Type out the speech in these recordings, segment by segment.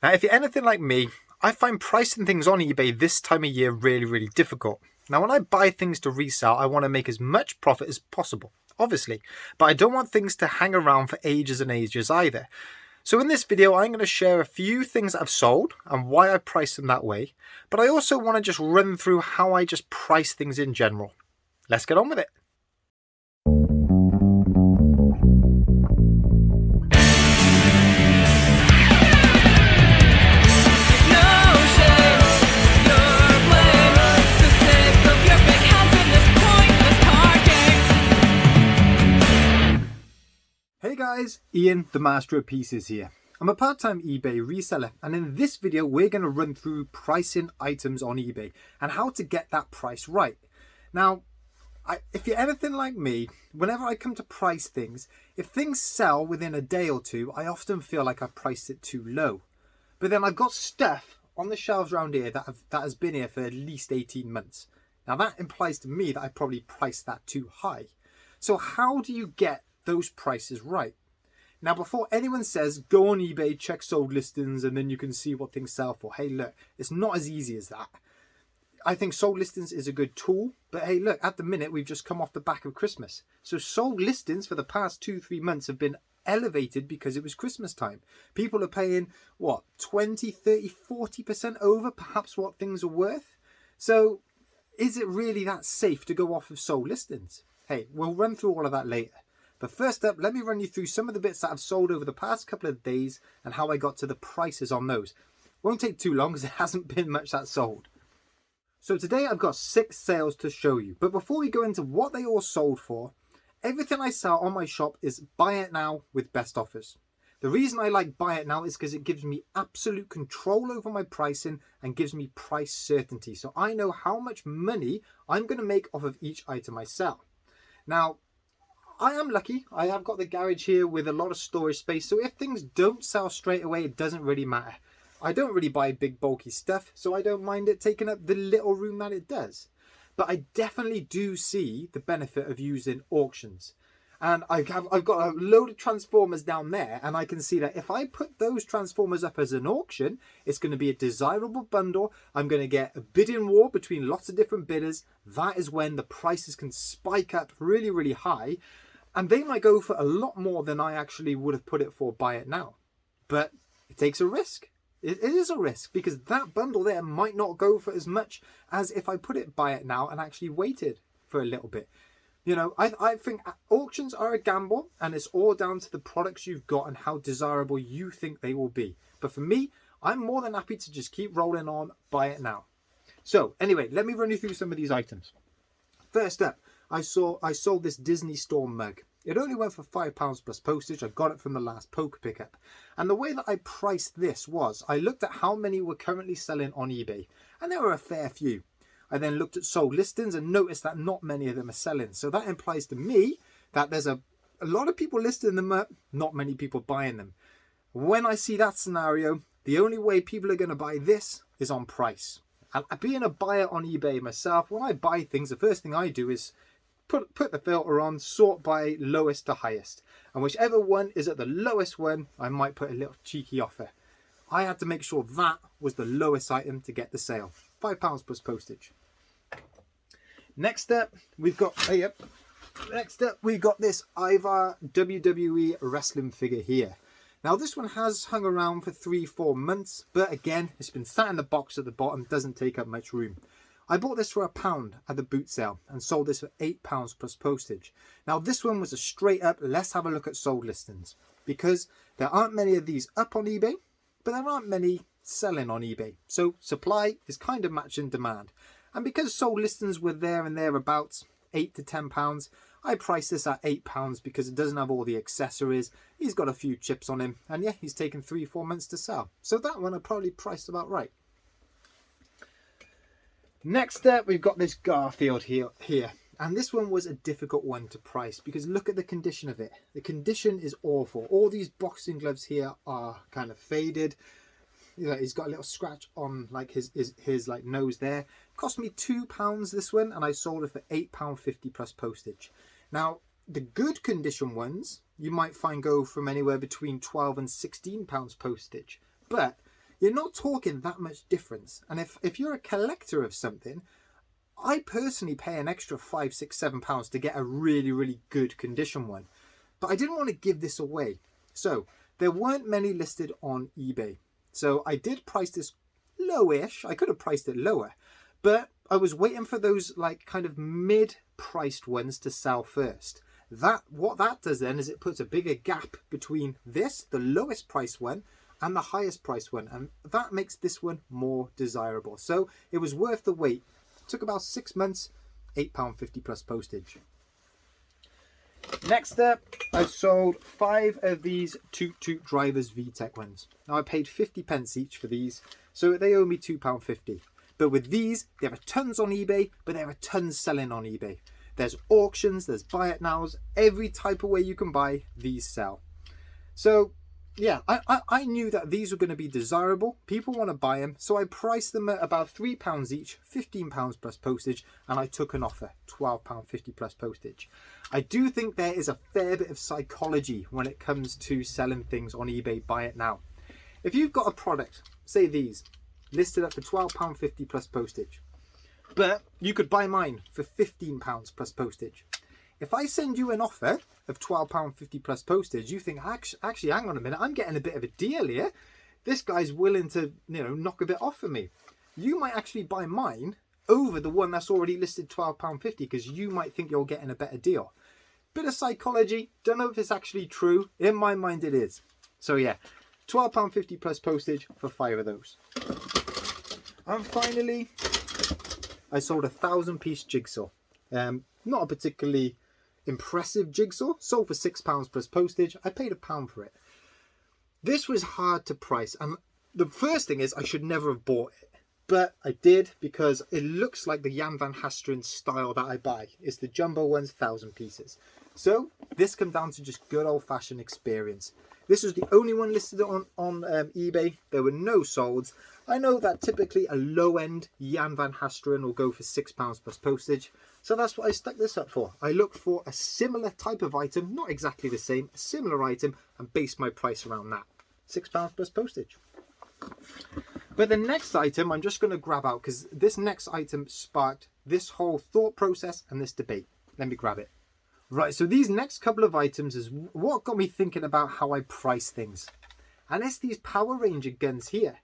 Now, if you're anything like me, I find pricing things on eBay this time of year really difficult. Now, when I buy things to resell, I want to make as much profit as possible, obviously, but I don't want things to hang around for ages and ages either. So in this video, I'm going to share a few things that I've sold and why I price them that way, but I also want to just run through how I just price things in general. Let's get on with it. Hey guys, Ian, the Master of Pieces here. I'm a part-time eBay reseller, and in this video we're going to run through pricing items on eBay and how to get that price right. Now, if you're anything like me, whenever I come to price things, if things sell within a day or two, I often feel like I've priced it too low. But then I've got stuff on the shelves around here that has been here for at least 18 months. Now that implies to me that I probably priced that too high. So how do you get those prices right? Now, before anyone says go on eBay, check sold listings, and then you can see what things sell for, hey look, it's not as easy as that. I think sold listings is a good tool, but hey look, at the minute we've just come off the back of Christmas, so sold listings for the past 2-3 months have been elevated because it was Christmas time. People are paying what, 20, 30, 40% over perhaps what things are worth. So is it really that safe to go off of sold listings? Hey, we'll run through all of that later. But first up, let me run you through some of the bits that I've sold over the past couple of days and how I got to the prices on those. Won't take too long because there hasn't been much that sold. So today I've got 6 sales to show you. But before we go into what they all sold for, everything I sell on my shop is buy it now with best offers. The reason I like buy it now is because it gives me absolute control over my pricing and gives me price certainty. So I know how much money I'm going to make off of each item I sell. Now, I am lucky. I have got the garage here with a lot of storage space. So if things don't sell straight away, it doesn't really matter. I don't really buy big bulky stuff, so I don't mind it taking up the little room that it does. But I definitely do see the benefit of using auctions. And I've got a load of transformers down there, and I can see that if I put those transformers up as an auction, it's going to be a desirable bundle. I'm going to get a bidding war between lots of different bidders. That is when the prices can spike up really high, and they might go for a lot more than I actually would have put it for buy it now. But it takes a risk. It is a risk because that bundle there might not go for as much as if I put it buy it now and actually waited for a little bit. You know, I think auctions are a gamble, and it's all down to the products you've got and how desirable you think they will be. But for me, I'm more than happy to just keep rolling on, buy it now. So anyway, let me run you through some of these items. First up, I sold this Disney Store mug. It only went for £5 plus postage. I got it from the last poker pickup. And the way that I priced this was, I looked at how many were currently selling on eBay, and there were a fair few. I then looked at sold listings and noticed that not many of them are selling. So that implies to me that there's a lot of people listing them up, not many people buying them. When I see that scenario, the only way people are going to buy this is on price. And being a buyer on eBay myself, when I buy things, the first thing I do is put the filter on, sort by lowest to highest. And whichever one is at the lowest one, I might put a little cheeky offer. I had to make sure that was the lowest item to get the sale. £5 plus postage. Next up, we've got this Ivar WWE wrestling figure here. Now this one has hung around for 3-4 months, but again, it's been sat in the box at the bottom, doesn't take up much room. I bought this for £1 at the boot sale and sold this for £8 plus postage. Now this one was a straight up, let's have a look at sold listings, because there aren't many of these up on eBay, but there aren't many selling on eBay. So supply is kind of matching demand. And because sold listings were there and thereabouts, £8 to £10, I priced this at £8 because it doesn't have all the accessories. He's got a few chips on him, and yeah, he's taken 3-4 months to sell. So that one I probably priced about right. Next up, we've got this Garfield here. And this one was a difficult one to price because look at the condition of it. The condition is awful. All these boxing gloves here are kind of faded. You know, he's got a little scratch on like his like nose there. Cost me £2 this one, and I sold it for £8.50 plus postage. Now the good condition ones you might find go from anywhere between £12 and £16 postage, but you're not talking that much difference. And if you're a collector of something, I personally pay an extra £5, £6, £7 to get a really, really good condition one. But I didn't want to give this away. So there weren't many listed on eBay. So I did price this lowish. I could have priced it lower, but I was waiting for those like kind of mid-priced ones to sell first. What that does then is it puts a bigger gap between this, the lowest price one, and the highest price one, and that makes this one more desirable. So it was worth the wait. It took about 6 months, £8.50 plus postage. Next up, I sold 5 of these Toot Toot Drivers VTEC ones. Now I paid 50p each for these, so they owe me £2.50. But with these, there are tons on eBay, but there are tons selling on eBay. There's auctions, there's buy it nows, every type of way you can buy, these sell. So yeah, I knew that these were going to be desirable. People want to buy them, so I priced them at about £3 each, £15 plus postage, and I took an offer, £12.50 plus postage. I do think there is a fair bit of psychology when it comes to selling things on eBay, buy it now. If you've got a product, say these, listed up for £12.50 plus postage, but you could buy mine for £15 plus postage. If I send you an offer of £12.50 plus postage, you think, actually, hang on a minute, I'm getting a bit of a deal here. This guy's willing to, knock a bit off for me. You might actually buy mine over the one that's already listed £12.50 because you might think you're getting a better deal. Bit of psychology, don't know if it's actually true. In my mind, it is. So yeah, £12.50 plus postage for 5 of those. And finally, I sold a 1,000-piece jigsaw. Not a particularly impressive jigsaw, sold for £6 plus postage. I paid £1 for it. This was hard to price, and the first thing is I should never have bought it, but I did because it looks like the Jan van Hasteren style that I buy. It's the jumbo ones, 1,000 pieces. So this comes down to just good old-fashioned experience. This was the only one listed on eBay. There were no solds. I know that typically a low-end Jan van Hasteren will go for £6 plus postage. So that's what I stuck this up for. I looked for a similar type of item, not exactly the same, a similar item, and based my price around that. £6 plus postage. But the next item I'm just going to grab out because this next item sparked this whole thought process and this debate. Let me grab it. Right, so these next couple of items is what got me thinking about how I price things. And it's these Power Ranger guns here.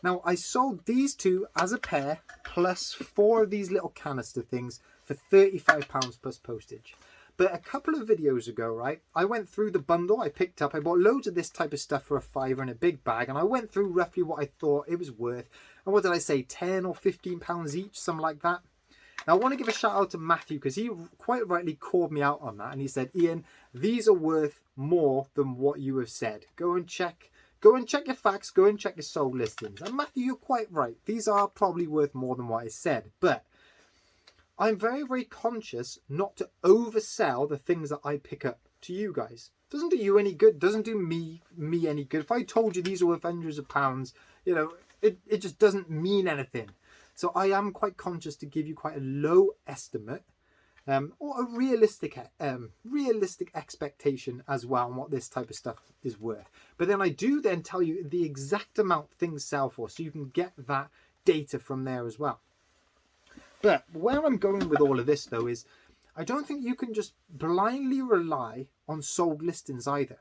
Now, I sold these 2 as a pair, plus 4 of these little canister things for £35 plus postage. But a couple of videos ago, right, I went through the bundle I picked up. I bought loads of this type of stuff for £5 in a big bag, and I went through roughly what I thought it was worth. And what did I say, £10 or £15 each, something like that? Now, I want to give a shout out to Matthew because he quite rightly called me out on that. And he said, Ian, these are worth more than what you have said. Go and check your facts. Go and check your sold listings. And Matthew, you're quite right. These are probably worth more than what I said. But I'm very, very conscious not to oversell the things that I pick up to you guys. Doesn't do you any good. Doesn't do me any good. If I told you these are worth hundreds of pounds, it just doesn't mean anything. So I am quite conscious to give you quite a low estimate or a realistic expectation as well on what this type of stuff is worth. But then I do then tell you the exact amount things sell for so you can get that data from there as well. But where I'm going with all of this though is I don't think you can just blindly rely on sold listings either.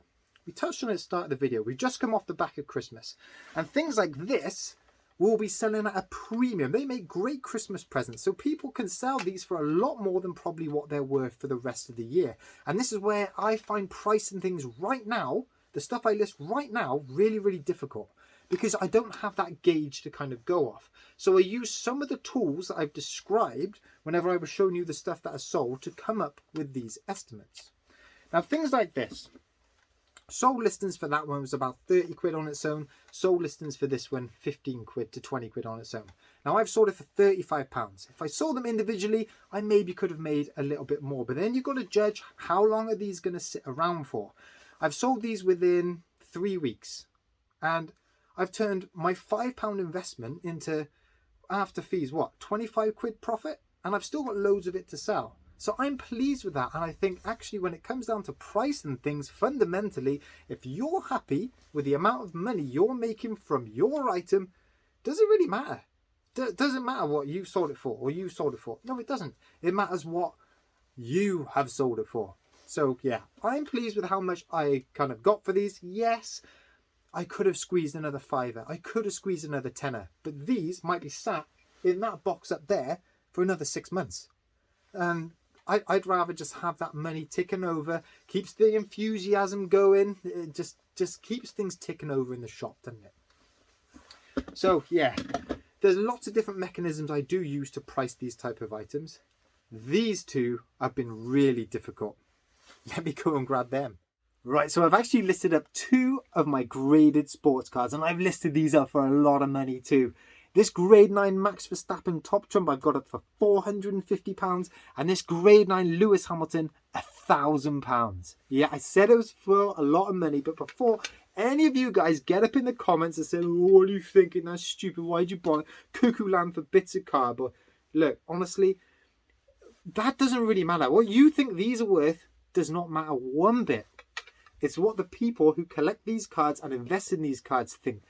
We touched on it at the start of the video. We've just come off the back of Christmas and things like this will be selling at a premium. They make great Christmas presents, so people can sell these for a lot more than probably what they're worth for the rest of the year. And this is where I find pricing things right now, the stuff I list right now, really, really difficult because I don't have that gauge to kind of go off. So I use some of the tools that I've described whenever I was showing you the stuff that I sold to come up with these estimates. Now, things like this. Sold listings for that one was about 30 quid on its own. Sold listings for this one, 15 quid to 20 quid on its own. Now I've sold it for £35. If I sold them individually, I maybe could have made a little bit more. But then you've got to judge how long are these going to sit around for. I've sold these within 3 weeks. And I've turned my £5 investment into, after fees, what, 25 quid profit? And I've still got loads of it to sell. So I'm pleased with that. And I think actually when it comes down to price and things, fundamentally, if you're happy with the amount of money you're making from your item, does it really matter? Doesn't matter what you sold it for or you sold it for. No, it doesn't. It matters what you have sold it for. So yeah, I'm pleased with how much I kind of got for these. Yes, I could have squeezed another £5. I could have squeezed another £10. But these might be sat in that box up there for another 6 months. And I'd rather just have that money ticking over. Keeps the enthusiasm going. It just keeps things ticking over in the shop, doesn't it? So yeah, there's lots of different mechanisms I do use to price these type of items. These two have been really difficult. Let me go and grab them. Right, so I've actually listed up 2 of my graded sports cards, and I've listed these up for a lot of money too. This grade 9 Max Verstappen top trump I've got up for £450, and this grade 9 Lewis Hamilton £1,000. Yeah, I said it was for a lot of money, but before any of you guys get up in the comments and say, oh, what are you thinking? That's stupid. Why'd you buy Cuckoo Land for bits of cardboard? Look, honestly, that doesn't really matter. What you think these are worth does not matter one bit. It's what the people who collect these cards and invest in these cards think.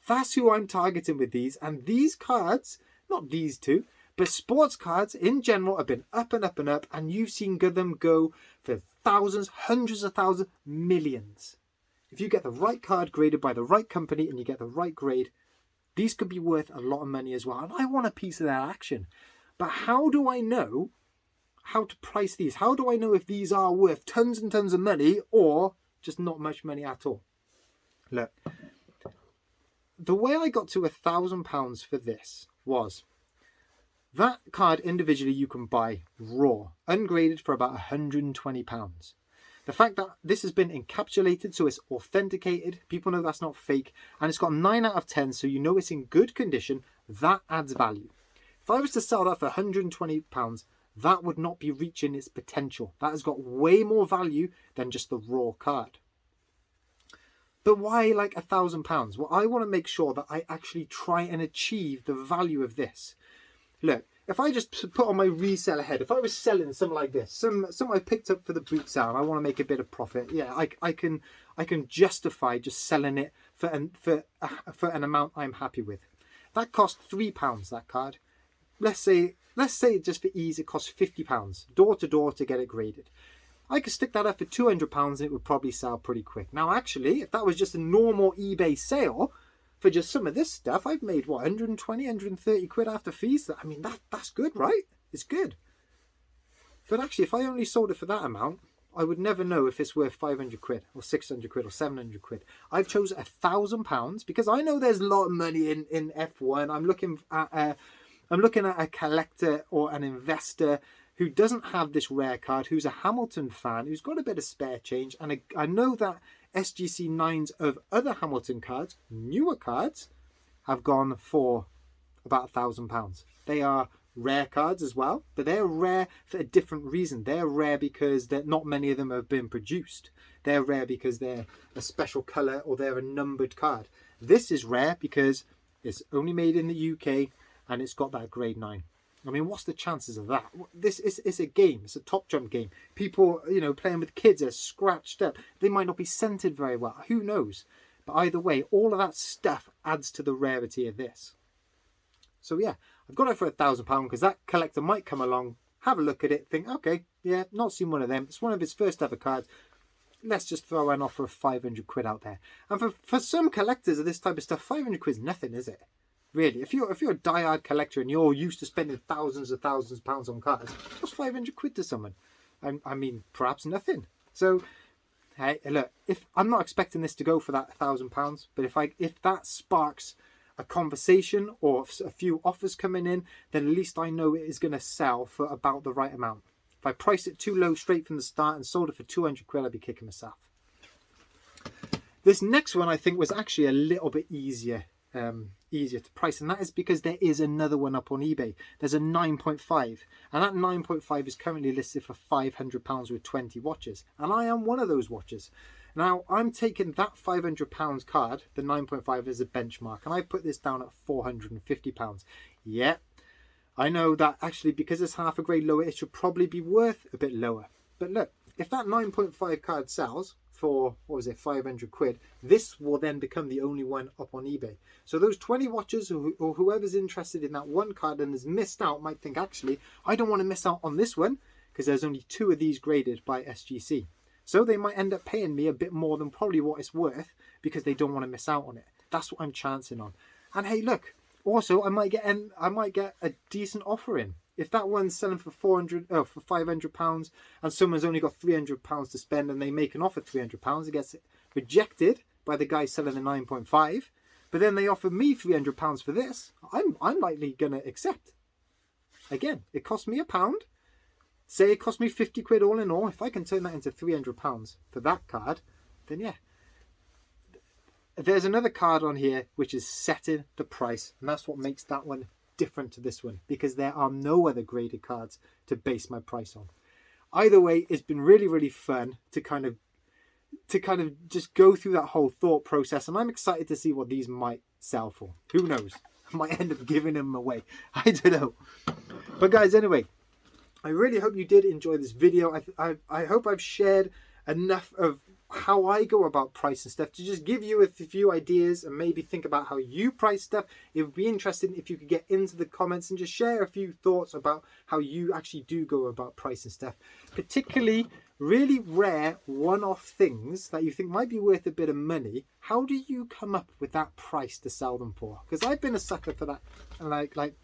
That's who I'm targeting with these. And these cards, not these two, but sports cards in general have been up and up and up. And you've seen them go for thousands, hundreds of thousands, millions. If you get the right card graded by the right company and you get the right grade, these could be worth a lot of money as well. And I want a piece of that action. But how do I know how to price these? How do I know if these are worth tons and tons of money or just not much money at all? Look, the way I got to £1,000 for this was that card individually you can buy raw, ungraded for about £120. The fact that this has been encapsulated, so it's authenticated, people know that's not fake, and it's got 9 out of 10, so you know it's in good condition, that adds value. If I was to sell that for £120, that would not be reaching its potential. That has got way more value than just the raw card. But why like £1,000? Well, I want to make sure that I actually try and achieve the value of this. Look, if I just put on my reseller head, if I was selling something like this, some I picked up for the boot sale, and I want to make a bit of profit, yeah, I can justify just selling it for an amount I'm happy with. That cost £3, that card. Let's say just for ease, it costs £50 door to door to get it graded. I could stick that up for £200 and it would probably sell pretty quick. Now, actually, if that was just a normal eBay sale for just some of this stuff, I've made what, 120, 130 quid after fees. I mean, that's good, right? It's good. But actually, if I only sold it for that amount, I would never know if it's worth 500 quid or 600 quid or 700 quid. I've chosen £1,000 because I know there's a lot of money in F1. I'm looking at a collector or an investor who doesn't have this rare card, who's a Hamilton fan, who's got a bit of spare change. And I know that SGC 9s of other Hamilton cards, newer cards, have gone for about £1,000. They are rare cards as well, but they're rare for a different reason. They're rare because not many of them have been produced. They're rare because they're a special colour or they're a numbered card. This is rare because it's only made in the UK and it's got that grade 9. I mean, what's the chances of that? This is a game. It's a top jump game. People, playing with kids are scratched up. They might not be scented very well. Who knows? But either way, all of that stuff adds to the rarity of this. So yeah, I've got it for £1,000 because that collector might come along, have a look at it, think, okay, yeah, not seen one of them. It's one of his first ever cards. Let's just throw an offer of 500 quid out there. And for some collectors of this type of stuff, 500 quid is nothing, is it? Really, if you're a diehard collector and you're used to spending thousands of pounds on cards, what's 500 quid to someone? I mean, perhaps nothing. So, hey, look, if I'm not expecting this to go for that £1,000, but if that sparks a conversation or a few offers coming in, then at least I know it is going to sell for about the right amount. If I price it too low straight from the start and sold it for 200 quid, I'd be kicking myself. This next one I think was actually a little bit easier to price, and that is because there is another one up on eBay. There's a 9.5, and that 9.5 is currently listed for £500 with 20 watches, and I am one of those watches. Now I'm taking that £500 card, the 9.5, as a benchmark, and I put this down at £450. Yeah, I know that actually because it's half a grade lower, it should probably be worth a bit lower. But look, if that 9.5 card sells for, what was it, 500 quid, this will then become the only one up on eBay. So those 20 watchers or whoever's interested in that one card and has missed out might think, actually, I don't want to miss out on this one because there's only 2 of these graded by SGC. So they might end up paying me a bit more than probably what it's worth because they don't want to miss out on it. That's what I'm chancing on. And hey, look, also I might get a decent offer in. If that one's selling for for £500 and someone's only got £300 to spend and they make an offer £300, it gets rejected by the guy selling the 9.5, but then they offer me £300 for this, I'm likely gonna accept. Again, it cost me £1. Say it cost me 50 quid all in all. If I can turn that into £300 for that card, then yeah. There's another card on here which is setting the price, and that's what makes that one different to this one, because there are no other graded cards to base my price on. Either way, it's been really fun to kind of just go through that whole thought process, and I'm excited to see what these might sell for. Who knows? I might end up giving them away. I don't know. But guys, anyway, I really hope you did enjoy this video. I hope I've shared enough of how I go about pricing stuff to just give you a few ideas and maybe think about how you price stuff. It would be interesting if you could get into the comments and just share a few thoughts about how you actually do go about pricing stuff, particularly really rare one-off things that you think might be worth a bit of money. How do you come up with that price to sell them for? Because I've been a sucker for that,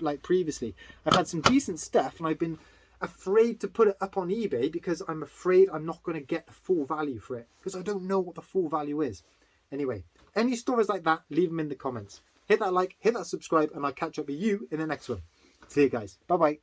like previously. I've had some decent stuff and I've been afraid to put it up on eBay because I'm afraid I'm not going to get the full value for it because I don't know what the full value is. Anyway, any stories like that, leave them in the comments. Hit that like, hit that subscribe, and I'll catch up with you in the next one. See you guys. Bye bye.